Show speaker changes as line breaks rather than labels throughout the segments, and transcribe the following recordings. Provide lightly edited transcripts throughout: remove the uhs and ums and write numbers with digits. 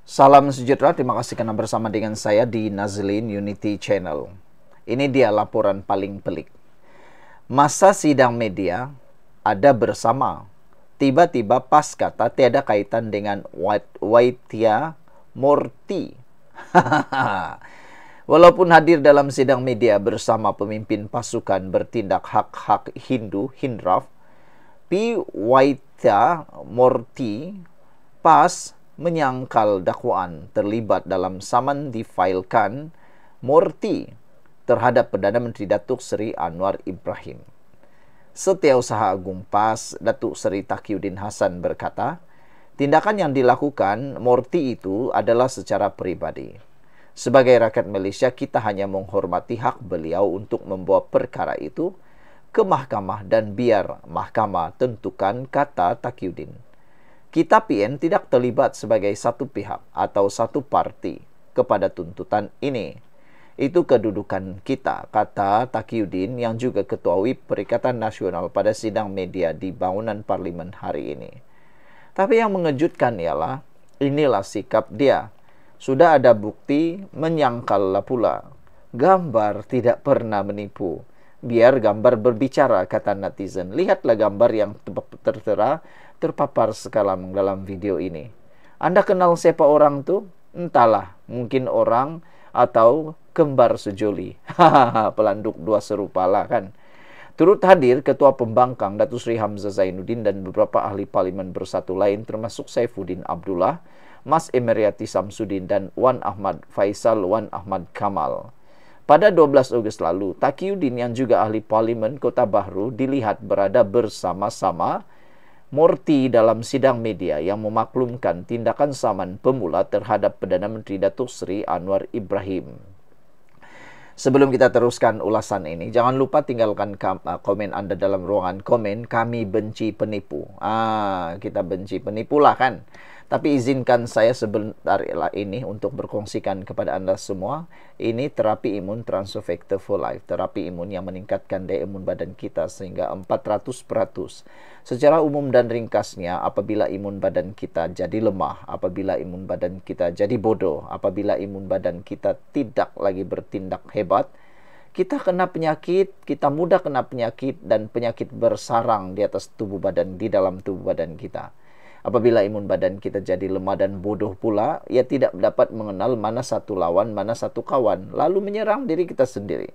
Salam sejahtera, terima kasih karena bersama dengan saya di Nazlin Unity Channel. Ini dia laporan paling pelik. Masa sidang media ada bersama. Tiba-tiba pas kata tiada kaitan dengan Waitya Murthy. Walaupun hadir dalam sidang media bersama pemimpin pasukan bertindak hak-hak Hindu, Hindraf, P. Waitya Murthy pas menyangkal dakwaan terlibat dalam saman difailkan Murthy terhadap Perdana Menteri Datuk Seri Anwar Ibrahim. Setiausaha Agung PAS Datuk Seri Taqiyuddin Hasan berkata, tindakan yang dilakukan Murthy itu adalah secara peribadi. Sebagai rakyat Malaysia, kita hanya menghormati hak beliau untuk membawa perkara itu ke mahkamah dan biar mahkamah tentukan, kata Taqiyuddin. Kita PN tidak terlibat sebagai satu pihak atau satu parti kepada tuntutan ini. Itu kedudukan kita, kata Taqiyuddin yang juga Ketua WIP Perikatan Nasional pada sidang media di bangunan Parlimen hari ini. Tapi yang mengejutkan ialah, inilah sikap dia. Sudah ada bukti, menyangkal pula. Gambar tidak pernah menipu. Biar gambar berbicara, kata netizen. Lihatlah gambar yang tertera terpapar sekarang dalam video ini. Anda kenal siapa orang tu? Entahlah, mungkin orang atau kembar sejoli. Pelanduk dua serupa lah kan. Turut hadir Ketua Pembangkang Datuk Seri Hamzah Zainuddin dan beberapa ahli parlimen bersatu lain termasuk Saifuddin Abdullah, Mas Emeriati Samsudin dan Wan Ahmad Faisal Wan Ahmad Kamal. Pada 12 Ogos lalu, Taqiyuddin yang juga ahli parlimen Kota Bahru dilihat berada bersama-sama Murthy dalam sidang media yang memaklumkan tindakan saman pemula terhadap Perdana Menteri Datuk Seri Anwar Ibrahim. Sebelum kita teruskan ulasan ini, jangan lupa tinggalkan komen Anda dalam ruangan komen. Kami benci penipu. Kita benci penipu lah kan. Tapi izinkan saya sebentar ini untuk berkongsikan kepada Anda semua. Ini terapi imun Transfer Factor for Life. Terapi imun yang meningkatkan daya imun badan kita sehingga 400%. Secara umum dan ringkasnya, apabila imun badan kita jadi lemah, apabila imun badan kita jadi bodoh, apabila imun badan kita tidak lagi bertindak hebat, kita kena penyakit, kita mudah kena penyakit dan penyakit bersarang di atas tubuh badan, di dalam tubuh badan kita. Apabila imun badan kita jadi lemah dan bodoh pula, ia tidak dapat mengenal mana satu lawan, mana satu kawan, lalu menyerang diri kita sendiri.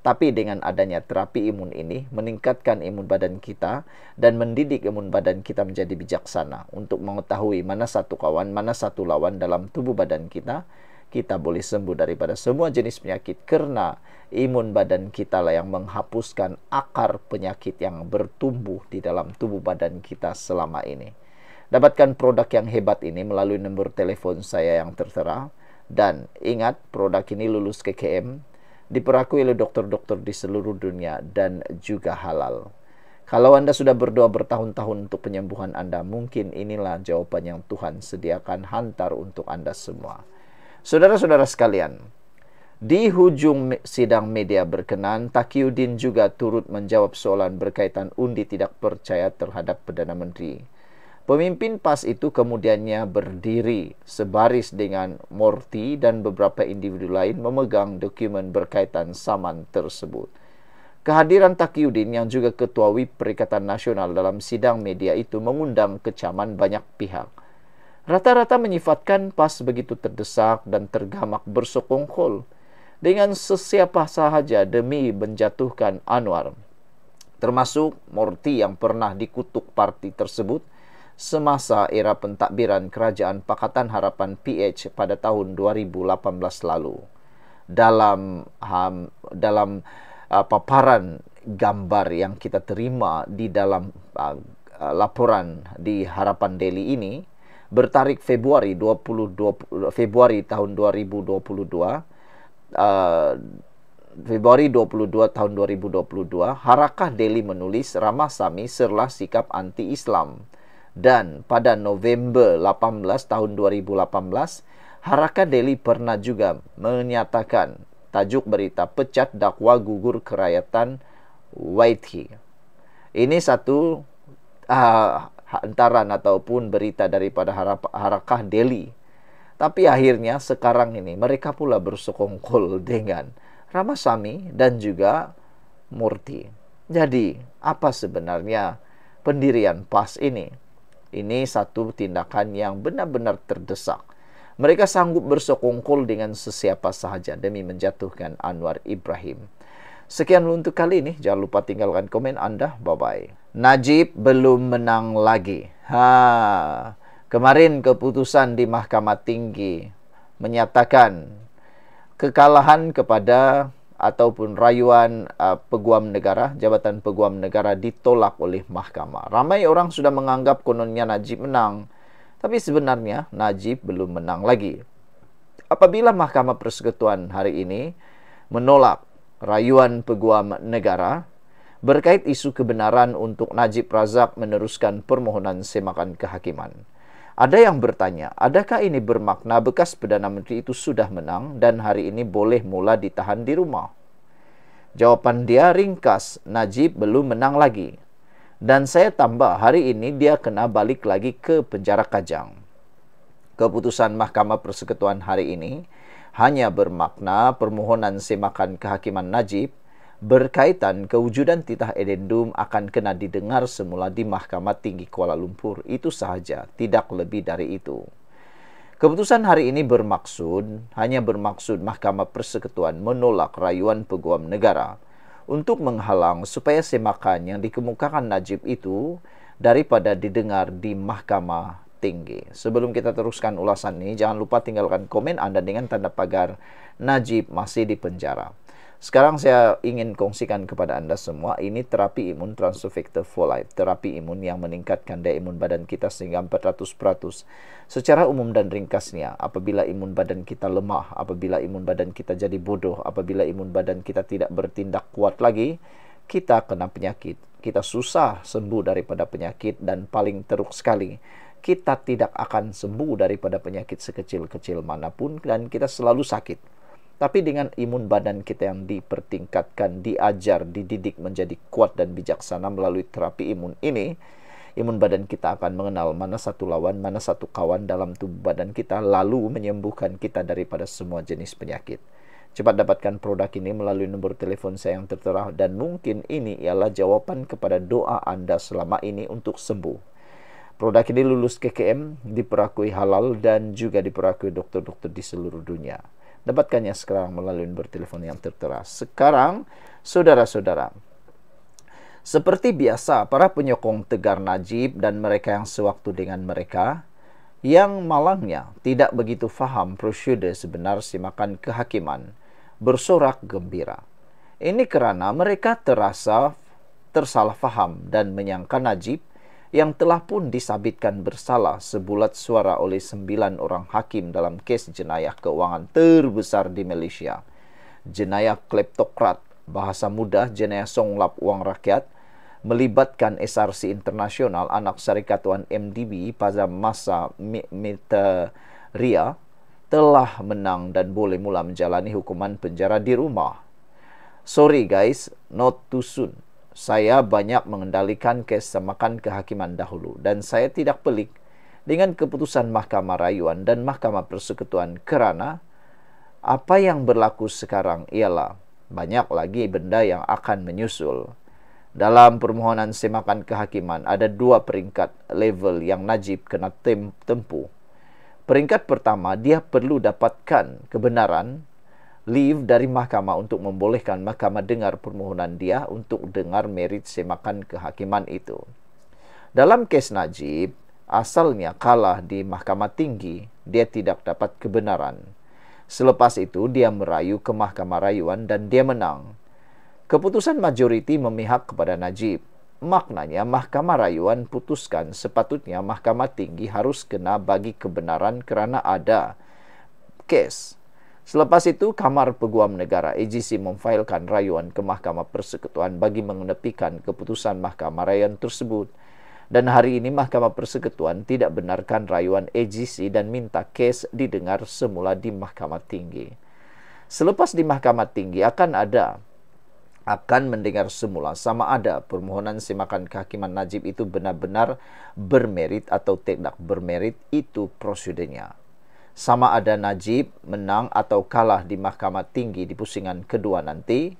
Tapi dengan adanya terapi imun ini, meningkatkan imun badan kita dan mendidik imun badan kita menjadi bijaksana untuk mengetahui mana satu kawan, mana satu lawan dalam tubuh badan kita, kita boleh sembuh daripada semua jenis penyakit kerana imun badan kita lah yang menghapuskan akar penyakit yang bertumbuh di dalam tubuh badan kita selama ini. Dapatkan produk yang hebat ini melalui nombor telefon saya yang tertera. Dan ingat, produk ini lulus KKM, diperakui oleh dokter-dokter di seluruh dunia dan juga halal. Kalau Anda sudah berdoa bertahun-tahun untuk penyembuhan Anda, mungkin inilah jawaban yang Tuhan sediakan hantar untuk Anda semua. Saudara-saudara sekalian, di hujung sidang media berkenan, Taqiyuddin juga turut menjawab soalan berkaitan undi tidak percaya terhadap Perdana Menteri. Pemimpin PAS itu kemudiannya berdiri sebaris dengan Murthy dan beberapa individu lain memegang dokumen berkaitan saman tersebut. Kehadiran Taqiyuddin yang juga Ketua WIP Perikatan Nasional dalam sidang media itu mengundang kecaman banyak pihak. Rata-rata menyifatkan PAS begitu terdesak dan tergamak bersekongkol dengan sesiapa sahaja demi menjatuhkan Anwar, termasuk Murthy yang pernah dikutuk parti tersebut semasa era pentadbiran Kerajaan Pakatan Harapan PH pada tahun 2018 lalu. Dalam paparan gambar yang kita terima di dalam laporan di Harapan Daily ini, bertarik Februari tahun 2022, Februari 22 tahun 2022, Harakah Daily menulis Ramah Sami serlah sikap anti-Islam. Dan pada November 18 tahun 2018, Harakah Daily pernah juga menyatakan tajuk berita pecat dakwa gugur kerakyatan Waithy. Ini satu hantaran ataupun berita daripada Harakah Daily. Tapi akhirnya sekarang ini mereka pula bersekongkol dengan Ramasamy dan juga Murthy. Jadi, apa sebenarnya pendirian PAS ini? Ini satu tindakan yang benar-benar terdesak. Mereka sanggup bersekongkol dengan sesiapa sahaja demi menjatuhkan Anwar Ibrahim. Sekian untuk kali ini. Jangan lupa tinggalkan komen Anda. Bye-bye. Najib belum menang lagi. Kemarin keputusan di Mahkamah Tinggi menyatakan kekalahan kepada ataupun rayuan peguam negara, Jabatan Peguam Negara ditolak oleh mahkamah. Ramai orang sudah menganggap kononnya Najib menang. Tapi sebenarnya Najib belum menang lagi. Apabila Mahkamah Persekutuan hari ini menolak rayuan peguam negara berkait isu kebenaran untuk Najib Razak meneruskan permohonan semakan kehakiman. Ada yang bertanya, adakah ini bermakna bekas Perdana Menteri itu sudah menang dan hari ini boleh mula ditahan di rumah? Jawapan dia ringkas, Najib belum menang lagi. Dan saya tambah, hari ini dia kena balik lagi ke penjara Kajang. Keputusan Mahkamah Persekutuan hari ini hanya bermakna permohonan semakan kehakiman Najib berkaitan kewujudan titah edendum akan kena didengar semula di Mahkamah Tinggi Kuala Lumpur. Itu sahaja, tidak lebih dari itu. Keputusan hari ini hanya bermaksud Mahkamah Persekutuan menolak rayuan peguam negara untuk menghalang supaya semakan yang dikemukakan Najib itu daripada didengar di Mahkamah Tinggi. Sebelum kita teruskan ulasan ini, jangan lupa tinggalkan komen Anda dengan tanda pagar Najib masih di penjara. Sekarang saya ingin kongsikan kepada Anda semua, ini terapi imun Transofector Folite, terapi imun yang meningkatkan daya imun badan kita sehingga 400%. Secara umum dan ringkasnya, apabila imun badan kita lemah, apabila imun badan kita jadi bodoh, apabila imun badan kita tidak bertindak kuat lagi, kita kena penyakit. Kita susah sembuh daripada penyakit dan paling teruk sekali, kita tidak akan sembuh daripada penyakit sekecil-kecil manapun dan kita selalu sakit. Tapi dengan imun badan kita yang dipertingkatkan, diajar, dididik menjadi kuat dan bijaksana melalui terapi imun ini, imun badan kita akan mengenal mana satu lawan, mana satu kawan dalam tubuh badan kita, lalu menyembuhkan kita daripada semua jenis penyakit. Cepat dapatkan produk ini melalui nombor telepon saya yang tertera, dan mungkin ini ialah jawaban kepada doa Anda selama ini untuk sembuh. Produk ini lulus KKM, diperakui halal, dan juga diperakui dokter-dokter di seluruh dunia. Dapatkannya sekarang melalui nomor telepon yang tertera. Sekarang, saudara-saudara, seperti biasa, para penyokong tegar Najib dan mereka yang sewaktu dengan mereka, yang malangnya tidak begitu faham prosedur sebenar semakan kehakiman, bersorak gembira. Ini kerana mereka tersalah faham dan menyangka Najib yang telah pun disabitkan bersalah sebulat suara oleh 9 orang hakim dalam kes jenayah keuangan terbesar di Malaysia. Jenayah kleptokrat, bahasa mudah jenayah songlap wang rakyat, melibatkan SRC Internasional, anak syarikat Wan MDB pada masa Ria, telah menang dan boleh mula menjalani hukuman penjara di rumah. Sorry guys, not too soon. Saya banyak mengendalikan kes semakan kehakiman dahulu dan saya tidak pelik dengan keputusan Mahkamah Rayuan dan Mahkamah Persekutuan kerana apa yang berlaku sekarang ialah banyak lagi benda yang akan menyusul. Dalam permohonan semakan kehakiman ada 2 peringkat level yang Najib kena tempuh. Peringkat pertama, dia perlu dapatkan kebenaran leave dari mahkamah untuk membolehkan mahkamah dengar permohonan dia untuk dengar merit semakan kehakiman itu. Dalam kes Najib, asalnya kalah di Mahkamah Tinggi, dia tidak dapat kebenaran. Selepas itu, dia merayu ke Mahkamah Rayuan dan dia menang. Keputusan majoriti memihak kepada Najib. Maknanya, Mahkamah Rayuan putuskan sepatutnya Mahkamah Tinggi harus kena bagi kebenaran kerana ada kes. Selepas itu, Kamar Peguam Negara AGC memfailkan rayuan ke Mahkamah Persekutuan bagi mengenepikan keputusan Mahkamah Rayuan tersebut. Dan hari ini Mahkamah Persekutuan tidak benarkan rayuan AGC dan minta kes didengar semula di Mahkamah Tinggi. Selepas di Mahkamah Tinggi akan mendengar semula sama ada permohonan semakan kehakiman Najib itu benar-benar bermerit atau tidak bermerit, itu prosedurnya. Sama ada Najib menang atau kalah di Mahkamah Tinggi di pusingan kedua nanti,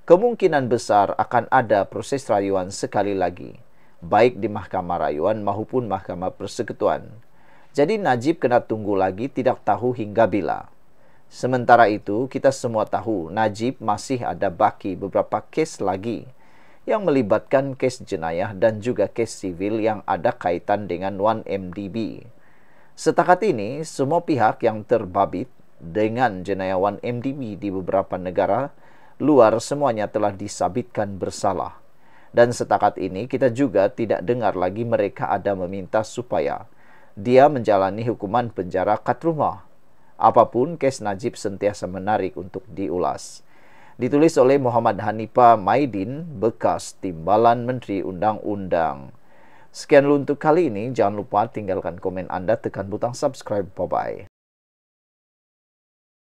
kemungkinan besar akan ada proses rayuan sekali lagi, baik di Mahkamah Rayuan maupun Mahkamah Persekutuan. Jadi Najib kena tunggu lagi, tidak tahu hingga bila. Sementara itu, kita semua tahu Najib masih ada baki beberapa kes lagi yang melibatkan kes jenayah dan juga kes sivil yang ada kaitan dengan 1MDB. Setakat ini, semua pihak yang terbabit dengan jenayah 1MDB di beberapa negara luar semuanya telah disabitkan bersalah. Dan setakat ini, kita juga tidak dengar lagi mereka ada meminta supaya dia menjalani hukuman penjara kat rumah. Apapun, kes Najib sentiasa menarik untuk diulas. Ditulis oleh Muhammad Hanifah Maidin, bekas Timbalan Menteri Undang-Undang. Sekian dulu untuk kali ini. Jangan lupa tinggalkan komen Anda, tekan butang subscribe. Bye-bye.